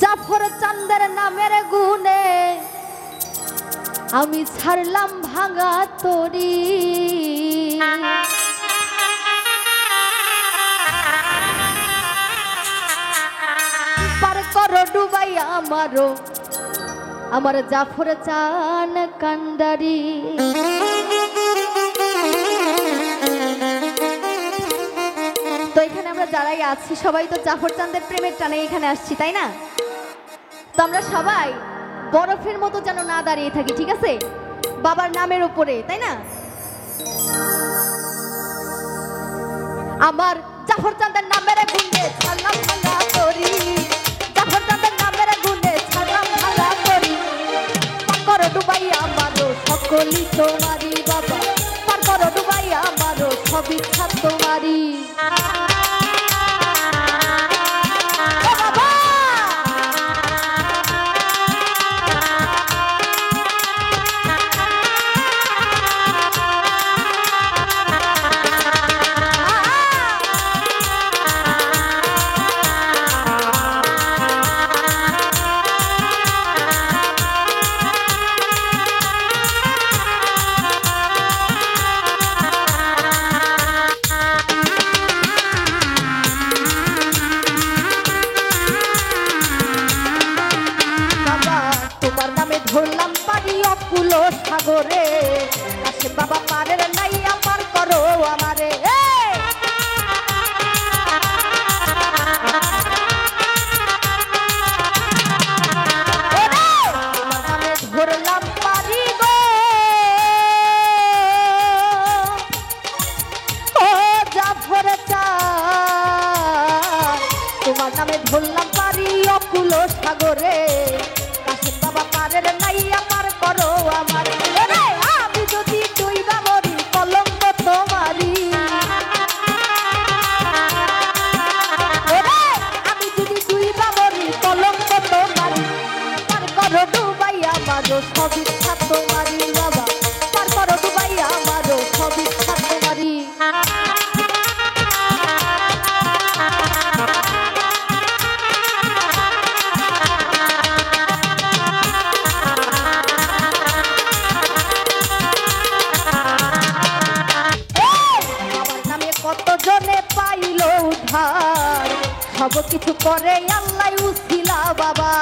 জাফর চাঁদের নামের গুণে আমি ছাড়লাম ভাঙা তরি। পার করো ডুবাই আমারও আমার জাফর চান কান্ডারি। তো এখানে আমরা যারাই আছি সবাই তো জাফর চাঁদের প্রেমের টানে এখানে আসছি, তাই না? তো আমরা সবাই বরফের মতো যেন না দাঁড়িয়ে থাকি, ঠিক আছে? বাবার নামের উপরে, তাই না? আমার জাফর চাঁদের নামের গুণে ছাড়লাম ভাঙা তরি, জাফর চাঁদের নামের গুণে ছাড়লাম ভাঙা তরি। পার করো ডুবাই আমারও সকলই তোমারি বাবা, পার করো ডুবাই আমারও সব ইচ্ছা তোমারি। ধরলাম পারি অকুল সাগরে, কাছে বাবা পারের নাই আমার করো আমারে। ধরলাম পারি গো ও জাফর চাঁদ, তোমার নামে ধরলাম পারি অকুল সাগরে, বাবা পারের নাই আমার করো আমার। আমি যদি ডুইবা মরি কলঙ্ক তোমারি, আমি যদি ডুইবা মরি কলঙ্ক তোমারি। পার করো ডুবাই আমারও সব ইচ্ছা তোমারি বাবা, পার করো ডুবাই আমারও সব ইচ্ছা তোমারি। কতজনে পাইল উদ্ধার, সব কিছু করে আল্লাহ উসিলা বাবা।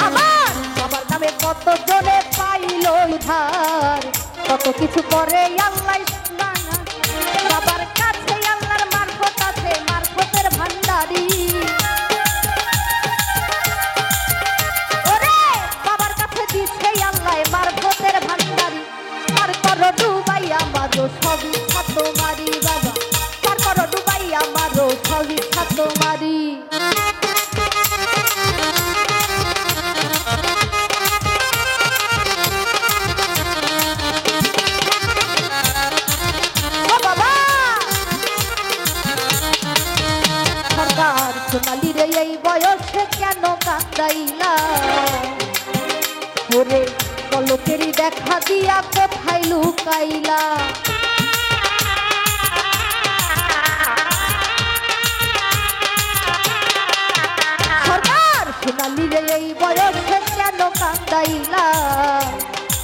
আমার বাবার নামে কতজনে পাইল উদ্ধার, কত কিছু করে আল্লাহ। বাবার কাছে আল্লাহর মারফত আছে, মারফতের ভান্ডারি। মারফতের ভান্ডারি, পার করো ডুবাই আমারও সব ইচ্ছা তোমারি বাবা, পার করো ডুবাই আমারও সব ইচ্ছা তোমারি। সরকার সোনালি রে এই বয়সে কেন কান্দাইলা, ওরে পলকেরই দেখা দিয়া কোথায় লুকাইলা। সরকার সোনালি রে এই বয়সে কেন কান্দাইলা,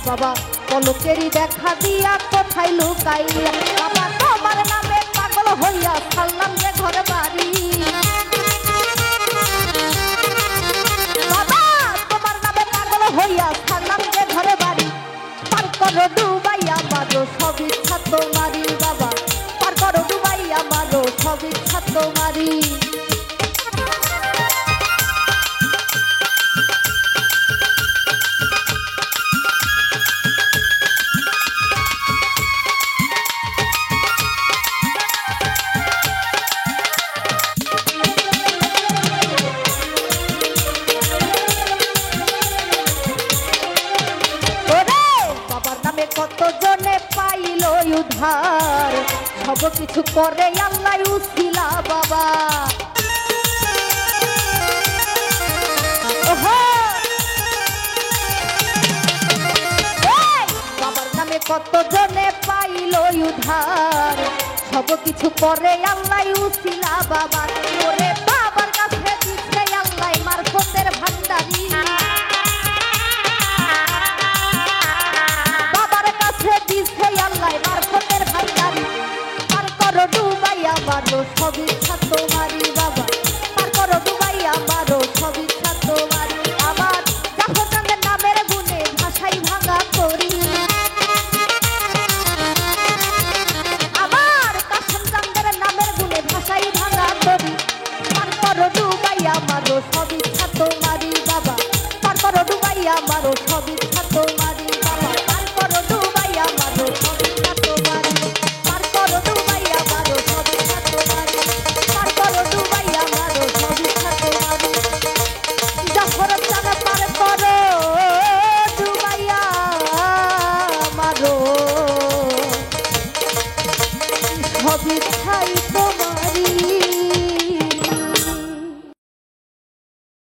বাবা পলকেরই দেখা দিয়া কোথায় লুকাইলা। বাবা তোমার নামে পাগল হইয়া ছাড়লাম যে ঘর বাড়ি, বাবা তোমার নামে পাগল হইয়া ছাড়লাম যে ঘরে বাড়ি। পার করো ডুবাই আমারও সব ইচ্ছা তোমারি বাবা, পার করো ডুবাই আমারও সব ইচ্ছা তোমারি। কতজনে পাইল উদ্ধার, সব কিছু করে আল্লাহ উসিলা বাবা। কত জনে পাইল উধার, সব কিছু করে আল্লাহ উসিলা বাবা। ওরে বাবার কাছে দিচ্ছে আল্লাহ মারফতের ভান্ডারি, বাবার কাছে দিচ্ছে আল্লাহ মারফতের ভান্ডারি। পার করো ডুবাই আমারও সব ইচ্ছা তোমারই বাবা, পার করো ডুবাই আমারও সব ইচ্ছা তোমারই। আমার জাফর চাঁদের নামের গুণে ভাষাই ভাঙা করি, আমার কাসেম চাঁদের নামের গুণে ভাষাই ভাঙা করি। পার করো ডুবাই আমারও সব ইচ্ছা তোমারই বাবা, পার করো ডুবাই আমারও সব ইচ্ছা তোমারই বাবা, পার করো ডুবাই আমারও সব ইচ্ছা তোমারই, পার করো ডুবাই আমারও সব ইচ্ছা তোমারই, পার করো ডুবাই আমারও সব ইচ্ছা তোমারই। জাফর চাঁদ পার করো ডুবাই আমারও সব ইচ্ছাই তোমারই।